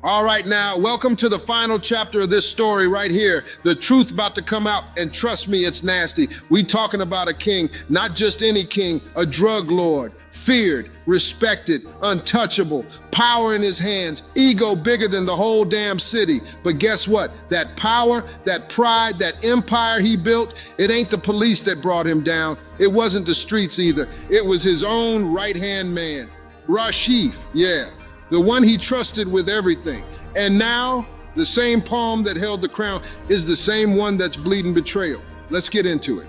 All right, now, welcome to the final chapter of this story right here. The truth about to come out, and trust me, it's nasty. We talking about a king, not just any king, a drug lord, feared, respected, untouchable, power in his hands, ego bigger than the whole damn city. But guess what? That power, that pride, that empire he built, it ain't the police that brought him down. It wasn't the streets either. It was his own right-hand man, Rashif, yeah. The one he trusted with everything. And now, the same palm that held the crown is the same one that's bleeding betrayal. Let's get into it.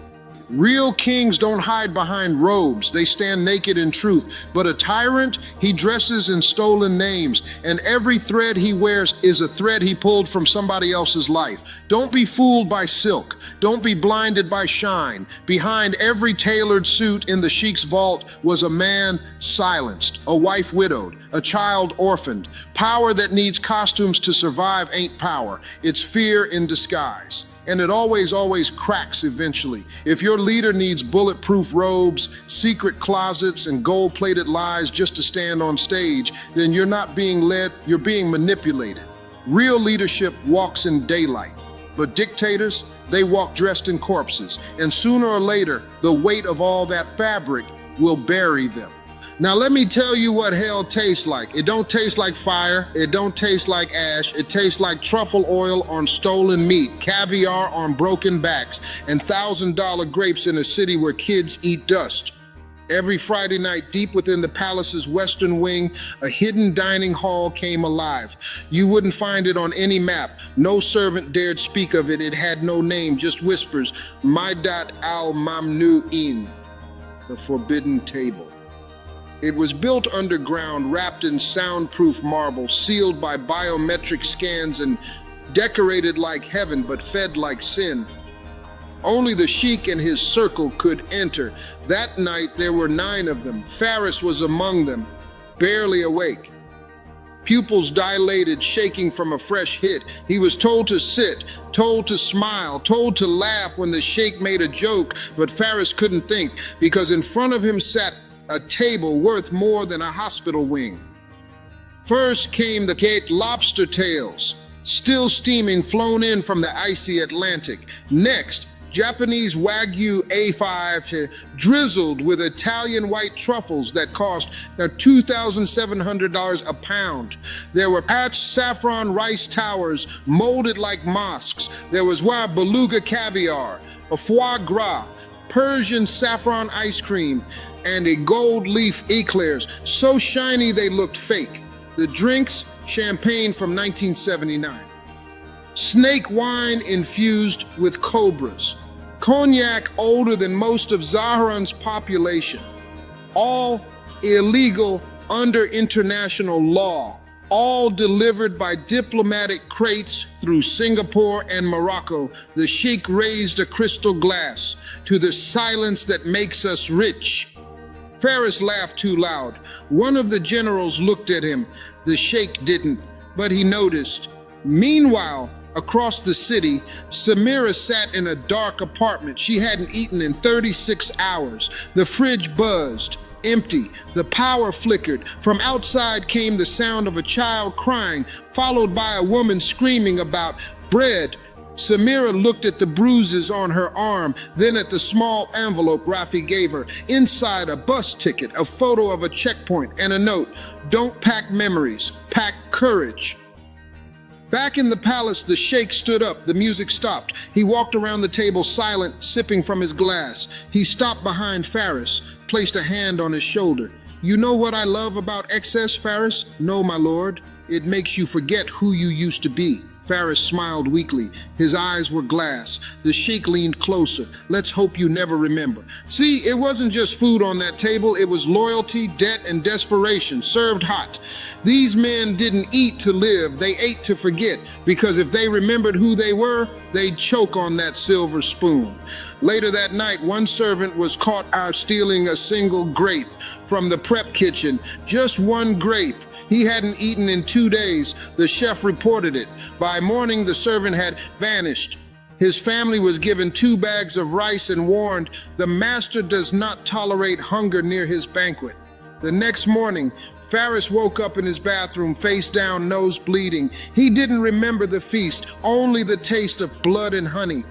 Real kings don't hide behind robes. They stand naked in truth. But a tyrant, he dresses in stolen names, and every thread he wears is a thread he pulled from somebody else's life. Don't be fooled by silk. Don't be blinded by shine. Behind every tailored suit in the sheik's vault was a man silenced, a wife widowed, a child orphaned. Power that needs costumes to survive ain't power. It's fear in disguise. And it always cracks eventually. If your leader needs bulletproof robes, secret closets, and gold-plated lies just to stand on stage, then you're not being led, you're being manipulated. Real leadership walks in daylight, but dictators, they walk dressed in corpses. And sooner or later, the weight of all that fabric will bury them. Now let me tell you what hell tastes like. It don't taste like fire, it don't taste like ash, it tastes like truffle oil on stolen meat, caviar on broken backs, and $1,000 grapes in a city where kids eat dust. Every Friday night, deep within the palace's western wing, a hidden dining hall came alive. You wouldn't find it on any map. No servant dared speak of it. It had no name, just whispers. Maidat al-Mamnu'in, the forbidden table. It was built underground, wrapped in soundproof marble, sealed by biometric scans and decorated like heaven, but fed like sin. Only the sheik and his circle could enter. That night, there were 9 of them. Faris was among them, barely awake. Pupils dilated, shaking from a fresh hit. He was told to sit, told to smile, told to laugh when the sheik made a joke, but Faris couldn't think, because in front of him sat a table worth more than a hospital wing. First came the caked lobster tails, still steaming, flown in from the icy Atlantic. Next, Japanese Wagyu A5 drizzled with Italian white truffles that cost $2,700 a pound. There were patched saffron rice towers molded like mosques. There was wild beluga caviar, a foie gras, Persian saffron ice cream, and a gold leaf eclairs, so shiny they looked fake. The drinks, champagne from 1979. Snake wine infused with cobras. Cognac older than most of Zahran's population. All illegal under international law. All delivered by diplomatic crates through Singapore and Morocco. The sheik raised a crystal glass to the silence that makes us rich. Faris laughed too loud. One of the generals looked at him. The sheik didn't, but he noticed. Meanwhile, across the city, Samira sat in a dark apartment. She hadn't eaten in 36 hours. The fridge buzzed. Empty. The power flickered. From outside came the sound of a child crying, followed by a woman screaming about bread. Samira looked at the bruises on her arm, then at the small envelope Rafi gave her. Inside, a bus ticket, a photo of a checkpoint, and a note. Don't pack memories, pack courage. Back in the palace, the sheik stood up. The music stopped. He walked around the table silent, sipping from his glass. He stopped behind Faris, placed a hand on his shoulder. You know what I love about excess, Faris? No, my lord. It makes you forget who you used to be. Faris smiled weakly. His eyes were glass. The sheik leaned closer. Let's hope you never remember. See, it wasn't just food on that table. It was loyalty, debt, and desperation, served hot. These men didn't eat to live. They ate to forget, because if they remembered who they were, they'd choke on that silver spoon. Later that night, one servant was caught out stealing a single grape from the prep kitchen. Just one grape. He hadn't eaten in 2 days. The chef reported it. By morning, the servant had vanished. His family was given 2 bags of rice and warned, the master does not tolerate hunger near his banquet. The next morning, Faris woke up in his bathroom, face down, nose bleeding. He didn't remember the feast, only the taste of blood and honey.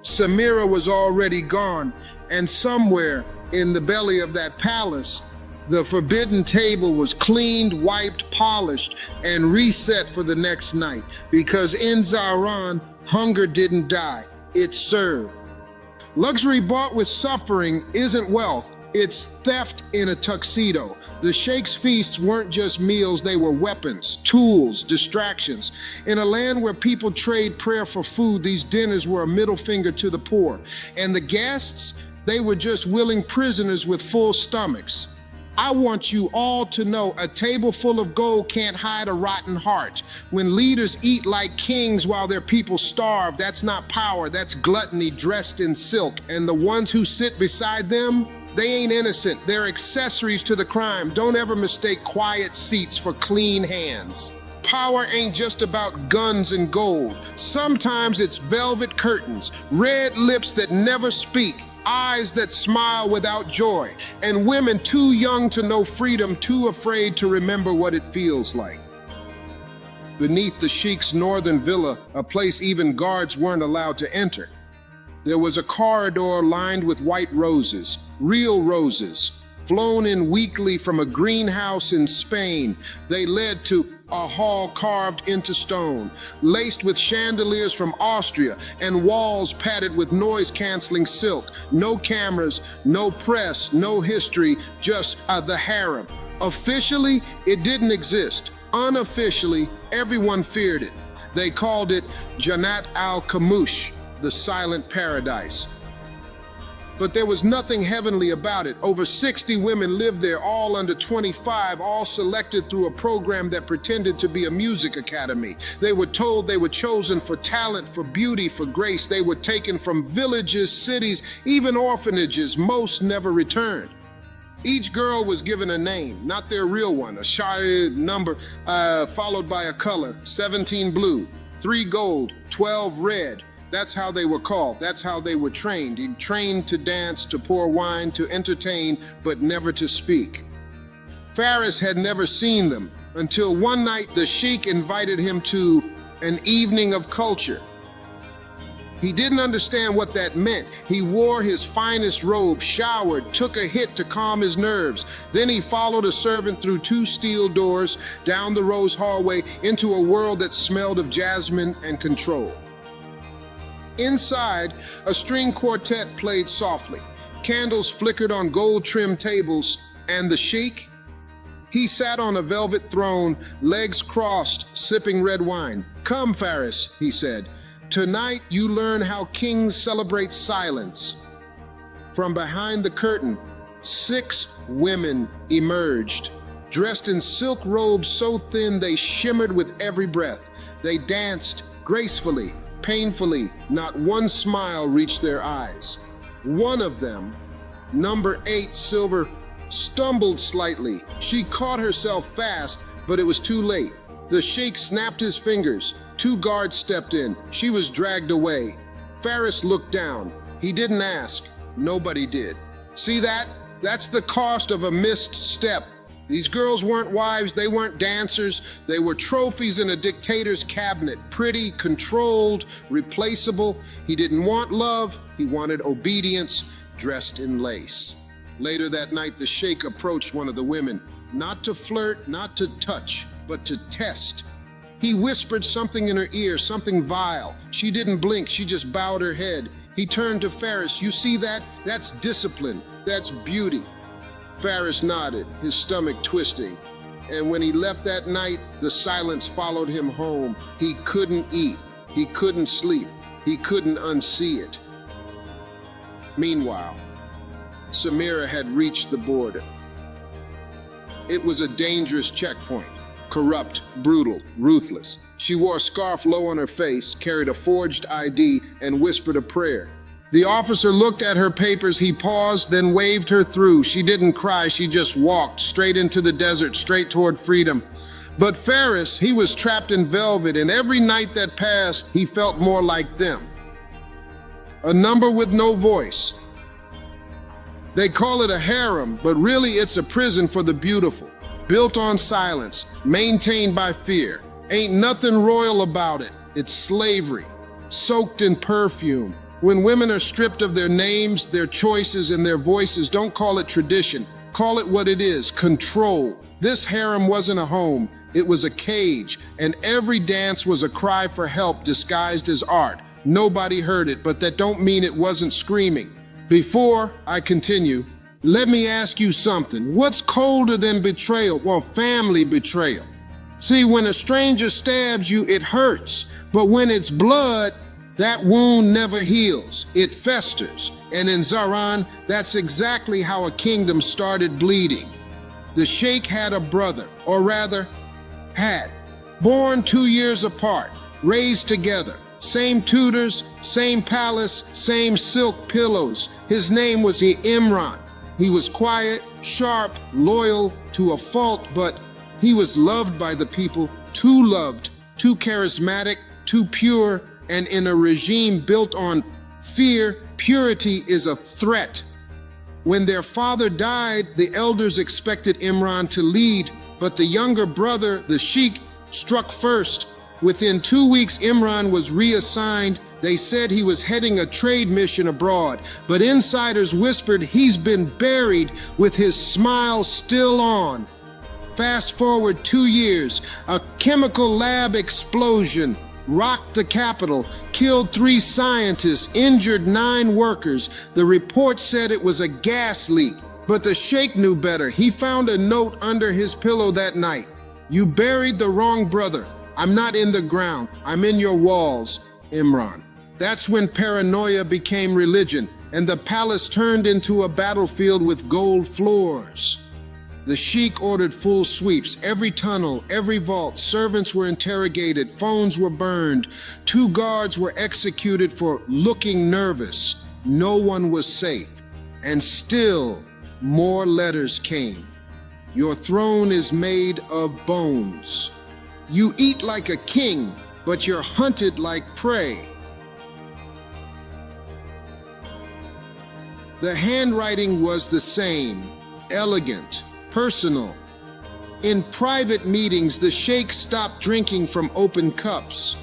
Samira was already gone, and somewhere in the belly of that palace, the forbidden table was cleaned, wiped, polished, and reset for the next night. Because in Zahran, hunger didn't die, it served. Luxury bought with suffering isn't wealth, it's theft in a tuxedo. The sheikh's feasts weren't just meals, they were weapons, tools, distractions. In a land where people trade prayer for food, these dinners were a middle finger to the poor. And the guests, they were just willing prisoners with full stomachs. I want you all to know a table full of gold can't hide a rotten heart. When leaders eat like kings while their people starve, that's not power, that's gluttony dressed in silk. And the ones who sit beside them, they ain't innocent. They're accessories to the crime. Don't ever mistake quiet seats for clean hands. Power ain't just about guns and gold. Sometimes it's velvet curtains, red lips that never speak, eyes that smile without joy, and women too young to know freedom, too afraid to remember what it feels like. Beneath the sheikh's northern villa, a place even guards weren't allowed to enter, there was a corridor lined with white roses, real roses, flown in weekly from a greenhouse in Spain. They led to a hall carved into stone, laced with chandeliers from Austria, and walls padded with noise-canceling silk. No cameras, no press, no history, just the harem. Officially, it didn't exist. Unofficially, everyone feared it. They called it Jannat al-Kamush, the silent paradise. But there was nothing heavenly about it. Over 60 women lived there, all under 25, all selected through a program that pretended to be a music academy. They were told they were chosen for talent, for beauty, for grace. They were taken from villages, cities, even orphanages. Most never returned. Each girl was given a name, not their real one, a shy number, followed by a color, 17 blue, 3 gold, 12 red. That's how they were called. That's how they were trained. He trained to dance, to pour wine, to entertain, but never to speak. Faris had never seen them until one night the sheikh invited him to an evening of culture. He didn't understand what that meant. He wore his finest robe, showered, took a hit to calm his nerves. Then he followed a servant through 2 steel doors, down the rose hallway, into a world that smelled of jasmine and control. Inside, a string quartet played softly. Candles flickered on gold-trimmed tables, and the sheikh? He sat on a velvet throne, legs crossed, sipping red wine. "Come, Faris," he said. "Tonight you learn how kings celebrate silence." From behind the curtain, 6 women emerged, dressed in silk robes so thin they shimmered with every breath. They danced gracefully, painfully, not one smile reached their eyes. One of them, number 8 Silver, stumbled slightly. She caught herself fast, but it was too late. The sheikh snapped his fingers. 2 guards stepped in. She was dragged away. Faris looked down. He didn't ask. Nobody did. See that? That's the cost of a missed step. These girls weren't wives, they weren't dancers, they were trophies in a dictator's cabinet, pretty, controlled, replaceable. He didn't want love, he wanted obedience, dressed in lace. Later that night, the sheikh approached one of the women, not to flirt, not to touch, but to test. He whispered something in her ear, something vile. She didn't blink, she just bowed her head. He turned to Faris. "You see that? That's discipline, that's beauty." Faris nodded, his stomach twisting. And when he left that night, the silence followed him home. He couldn't eat, he couldn't sleep, he couldn't unsee it. Meanwhile, Samira had reached the border. It was a dangerous checkpoint, corrupt, brutal, ruthless. She wore a scarf low on her face, carried a forged ID, and whispered a prayer. The officer looked at her papers, he paused, then waved her through. She didn't cry, she just walked straight into the desert, straight toward freedom. But Faris, he was trapped in velvet, and every night that passed, he felt more like them. A number with no voice. They call it a harem, but really it's a prison for the beautiful. built on silence, maintained by fear. Ain't nothing royal about it. It's slavery, soaked in perfume. When women are stripped of their names, their choices, and their voices, don't call it tradition. Call it what it is, control. This harem wasn't a home, it was a cage, and every dance was a cry for help disguised as art. Nobody heard it, but that don't mean it wasn't screaming. Before I continue, let me ask you something. What's colder than betrayal? Well, family betrayal. See, when a stranger stabs you, it hurts, but when it's blood, that wound never heals. It festers. And in Zahran, that's exactly how a kingdom started bleeding. The sheikh had a brother, or rather, had. Born 2 years apart, raised together. Same tutors, same palace, same silk pillows. His name was Imran. He was quiet, sharp, loyal to a fault, but he was loved by the people, too loved, too charismatic, too pure, and in a regime built on fear, purity is a threat. When their father died, the elders expected Imran to lead, but the younger brother, the sheikh, struck first. Within 2 weeks, Imran was reassigned. They said he was heading a trade mission abroad, but insiders whispered he's been buried with his smile still on. Fast forward 2 years, a chemical lab explosion rocked the capital, killed 3 scientists, injured 9 workers. The report said it was a gas leak, but the sheikh knew better. He found a note under his pillow that night. "You buried the wrong brother. I'm not in the ground. I'm in your walls, Imran." That's when paranoia became religion, and the palace turned into a battlefield with gold floors. The sheikh ordered full sweeps, every tunnel, every vault. Servants were interrogated, phones were burned. 2 guards were executed for looking nervous. No one was safe. And still, more letters came. "Your throne is made of bones. You eat like a king, but you're hunted like prey." The handwriting was the same, elegant, personal. In private meetings, the sheikh stopped drinking from open cups.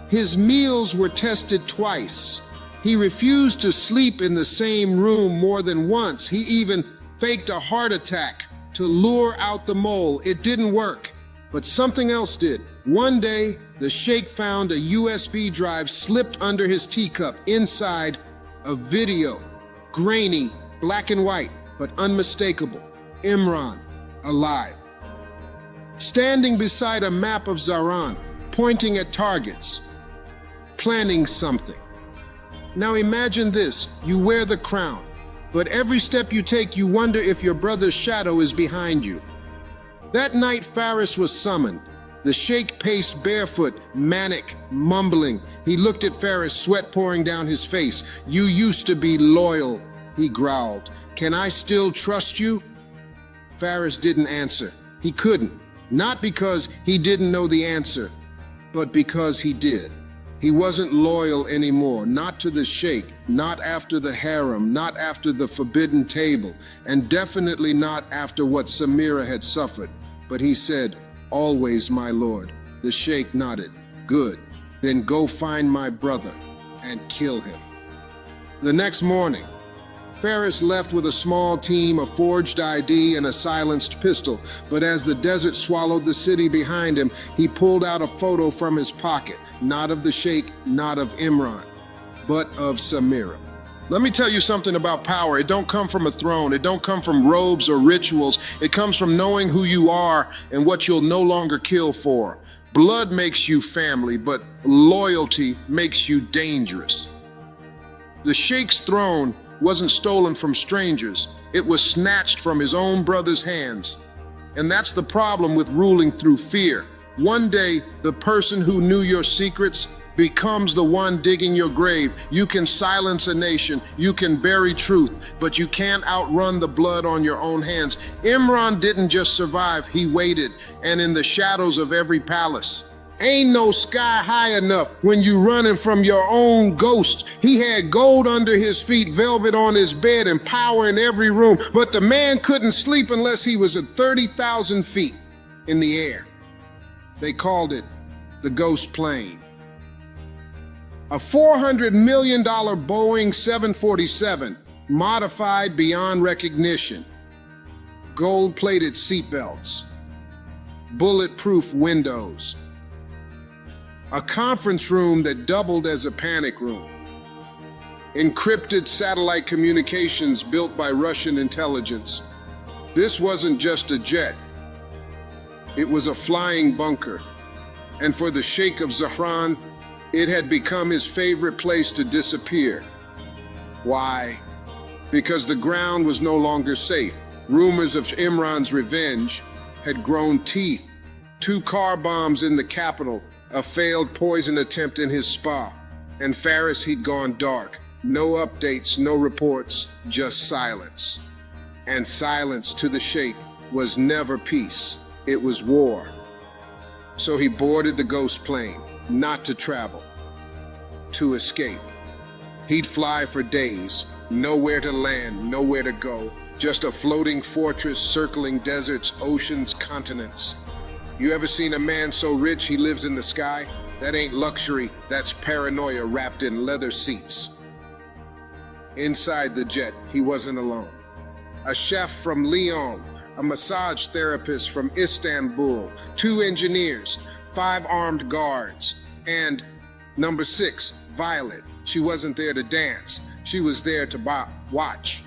His meals were tested twice. He refused to sleep in the same room more than once. He even faked a heart attack to lure out the mole. It didn't work, but something else did. One day, the sheikh found a USB drive slipped under his teacup. Inside, a video, grainy, black and white, but unmistakable. Imran, alive, standing beside a map of Zahran, pointing at targets, planning something. Now imagine this, you wear the crown, but every step you take, you wonder if your brother's shadow is behind you. That night, Faris was summoned. The sheikh paced barefoot, manic, mumbling. He looked at Faris, sweat pouring down his face. "You used to be loyal," he growled. "Can I still trust you?" Faris didn't answer. He couldn't. Not because he didn't know the answer, but because he did. He wasn't loyal anymore, not to the sheikh, not after the harem, not after the forbidden table, and definitely not after what Samira had suffered. But he said, "Always, my lord." The sheikh nodded. "Good. Then go find my brother and kill him." The next morning, Faris left with a small team, a forged ID, and a silenced pistol. But as the desert swallowed the city behind him, he pulled out a photo from his pocket, not of the sheikh, not of Imran, but of Samira. Let me tell you something about power. It don't come from a throne. It don't come from robes or rituals. It comes from knowing who you are and what you'll no longer kill for. Blood makes you family, but loyalty makes you dangerous. The sheikh's throne wasn't stolen from strangers. It was snatched from his own brother's hands. And that's the problem with ruling through fear. One day, the person who knew your secrets becomes the one digging your grave. You can silence a nation, you can bury truth, but you can't outrun the blood on your own hands. Imran didn't just survive, he waited, and in the shadows of every palace, Ain't no sky high enough when you running from your own ghost. He had gold under his feet, velvet on his bed, and power in every room. But the man couldn't sleep unless he was at 30,000 feet in the air. They called it the ghost plane. A $400 million Boeing 747, modified beyond recognition. Gold-plated seatbelts. Bulletproof windows. A conference room that doubled as a panic room. Encrypted satellite communications built by Russian intelligence. This wasn't just a jet. It was a flying bunker. And for the Sheikh of Zahran, it had become his favorite place to disappear. Why? Because the ground was no longer safe. Rumors of Imran's revenge had grown teeth. 2 car bombs in the capital, a failed poison attempt in his spa, and Faris he'd gone dark. No updates, no reports, just silence. And silence to the Sheikh was never peace, it was war. So he boarded the ghost plane, not to travel, to escape. He'd fly for days, nowhere to land, nowhere to go, just a floating fortress circling deserts, oceans, continents. You ever seen a man so rich he lives in the sky? That ain't luxury, that's paranoia wrapped in leather seats. Inside the jet, he wasn't alone. A chef from Lyon, a massage therapist from Istanbul, 2 engineers, 5 armed guards, and number 6, Violet. She wasn't there to dance, she was there to watch.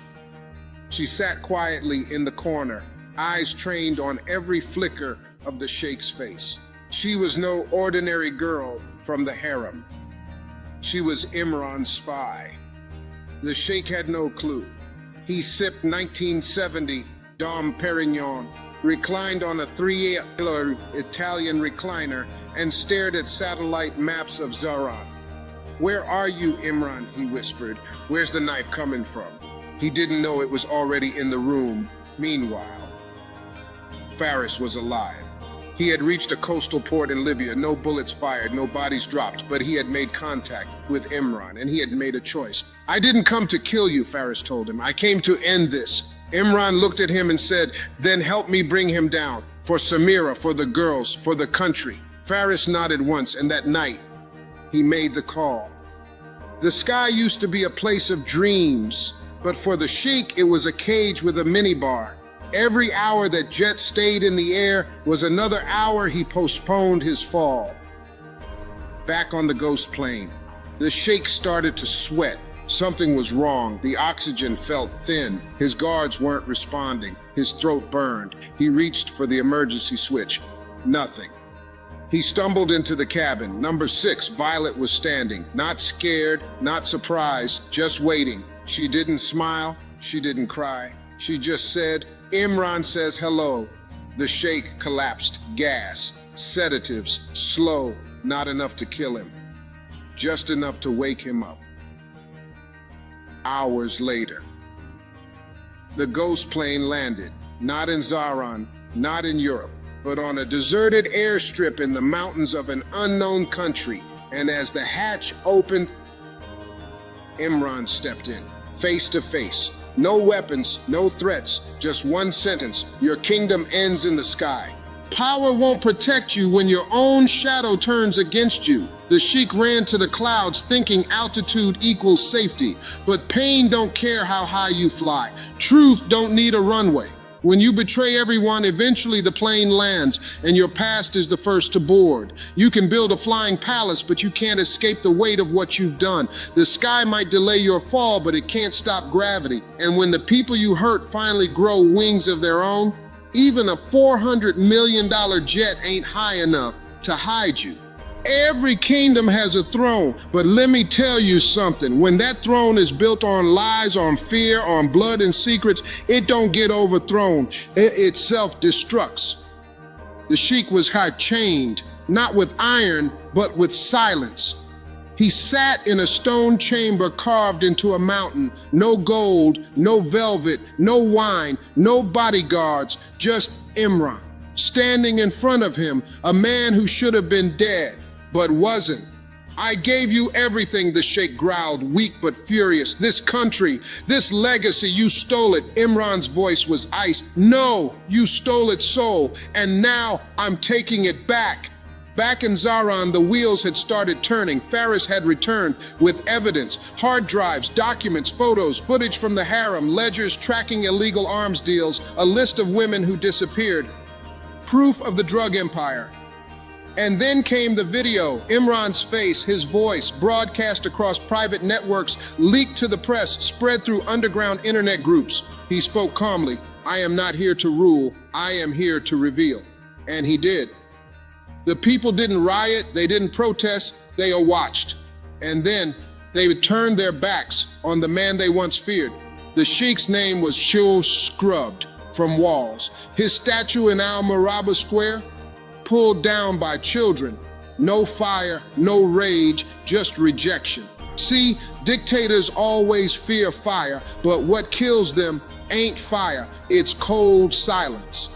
She sat quietly in the corner, eyes trained on every flicker of the Sheikh's face. She was no ordinary girl from the harem. She was Imran's spy. The Sheikh had no clue. He sipped 1970 Dom Perignon, reclined on a 3-pillar Italian recliner, and stared at satellite maps of Zahran. "Where are you, Imran?" he whispered. "Where's the knife coming from?" He didn't know it was already in the room. Meanwhile, Faris was alive. He had reached a coastal port in Libya, no bullets fired, no bodies dropped, but he had made contact with Imran, and he had made a choice. "I didn't come to kill you," Faris told him. "I came to end this." Imran looked at him and said, "Then help me bring him down. For Samira, for the girls, for the country." Faris nodded once, and that night, he made the call. The sky used to be a place of dreams, but for the Sheikh, it was a cage with a minibar. Every hour that jet stayed in the air was another hour he postponed his fall. Back on the ghost plane, the Sheikh started to sweat. Something was wrong. The oxygen felt thin. His guards weren't responding. His throat burned. He reached for the emergency switch. Nothing. He stumbled into the cabin. Number 6, Violet was standing. Not scared, not surprised, just waiting. She didn't smile. She didn't cry. She just said, "Imran says hello." The Sheikh collapsed. Gas, sedatives, slow, not enough to kill him. Just enough to wake him up. Hours later, the ghost plane landed, not in Zahran, not in Europe, but on a deserted airstrip in the mountains of an unknown country. And as the hatch opened, Imran stepped in, face to face. No weapons, no threats, just one sentence: your kingdom ends in the sky. Power won't protect you when your own shadow turns against you. The Sheikh ran to the clouds thinking altitude equals safety, but pain don't care how high you fly. Truth don't need a runway. When you betray everyone, eventually the plane lands, and your past is the first to board. You can build a flying palace, but you can't escape the weight of what you've done. The sky might delay your fall, but it can't stop gravity. And when the people you hurt finally grow wings of their own, even a $400 million jet ain't high enough to hide you. Every kingdom has a throne, but let me tell you something. When that throne is built on lies, on fear, on blood and secrets, it don't get overthrown. It self-destructs. The Sheikh was chained, not with iron, but with silence. He sat in a stone chamber carved into a mountain. No gold, no velvet, no wine, no bodyguards, just Imran. standing in front of him, a man who should have been dead, but wasn't. I gave you everything, the sheikh growled, weak but furious. This country, this legacy, you stole it. Imran's voice was ice. No, you stole its soul, and now I'm taking it back. Back in Zahran, the wheels had started turning. Faris had returned with evidence, hard drives, documents, photos, footage from the harem, ledgers tracking illegal arms deals, a list of women who disappeared. Proof of the drug empire. And then came the video. Imran's face, his voice, broadcast across private networks, leaked to the press, spread through underground internet groups. He spoke calmly. I am not here to rule. I am here to reveal. And he did. The people didn't riot, they didn't protest, they watched. And then they turned their backs on the man they once feared. The sheikh's name was Shul Scrubbed from walls. His statue in Al Maraba Square, pulled down by children. No fire, no rage, just rejection. See, dictators always fear fire, but what kills them ain't fire, it's cold silence.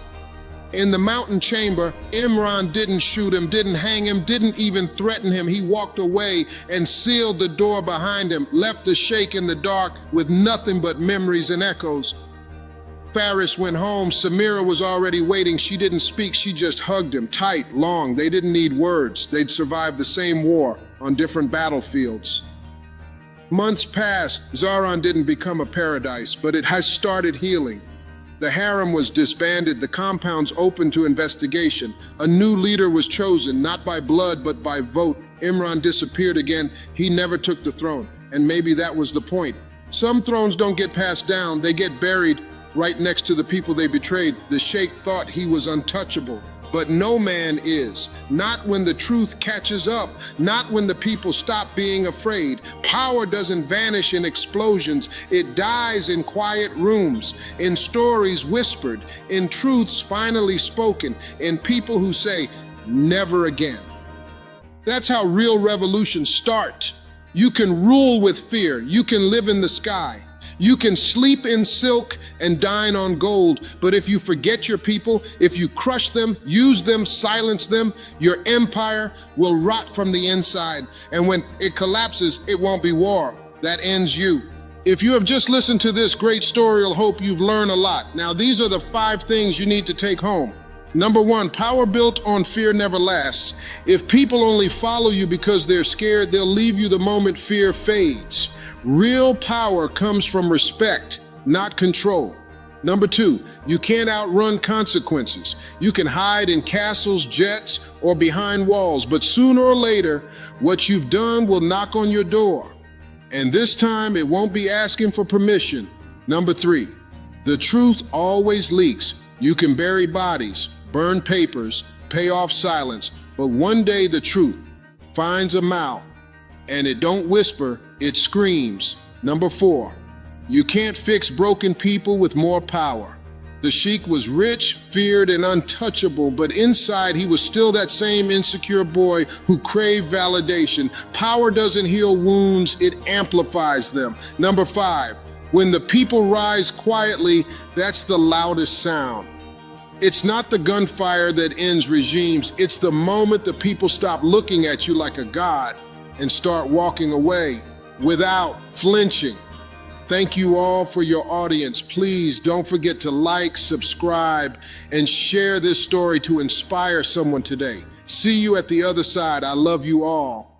In the mountain chamber, Imran didn't shoot him, didn't hang him, didn't even threaten him. He walked away and sealed the door behind him, left the sheikh in the dark with nothing but memories and echoes. Faris went home. Samira was already waiting. She didn't speak, she just hugged him, tight, long. They didn't need words. They'd survived the same war on different battlefields. Months passed. Zahran didn't become a paradise, but it has started healing. The harem was disbanded, the compounds open to investigation. A new leader was chosen, not by blood, but by vote. Imran disappeared again. He never took the throne, and maybe that was the point. Some thrones don't get passed down, they get buried right next to the people they betrayed. The sheikh thought he was untouchable, but no man is. Not when the truth catches up, not when the people stop being afraid. Power doesn't vanish in explosions, it dies in quiet rooms, in stories whispered, in truths finally spoken, in people who say, never again. That's how real revolutions start. You can rule with fear, you can live in the sky. You can sleep in silk and dine on gold, but if you forget your people, if you crush them, use them, silence them, your empire will rot from the inside. And when it collapses, it won't be war. That ends you. If you have just listened to this great story, I hope you've learned a lot. Now, these are the 5 things you need to take home. Number 1, power built on fear never lasts. If people only follow you because they're scared, they'll leave you the moment fear fades. Real power comes from respect, not control. Number 2, you can't outrun consequences. You can hide in castles, jets, or behind walls, but sooner or later, what you've done will knock on your door. And this time, it won't be asking for permission. Number 3, the truth always leaks. You can bury bodies, burn papers, pay off silence, but one day the truth finds a mouth, and it don't whisper, it screams. Number 4, you can't fix broken people with more power. The sheikh was rich, feared, and untouchable, but inside he was still that same insecure boy who craved validation. Power doesn't heal wounds, it amplifies them. Number 5, when the people rise quietly, that's the loudest sound. It's not the gunfire that ends regimes, it's the moment the people stop looking at you like a god and start walking away without flinching. Thank you all for your audience. Please don't forget to like, subscribe, and share this story to inspire someone today. See you at the other side. I love you all.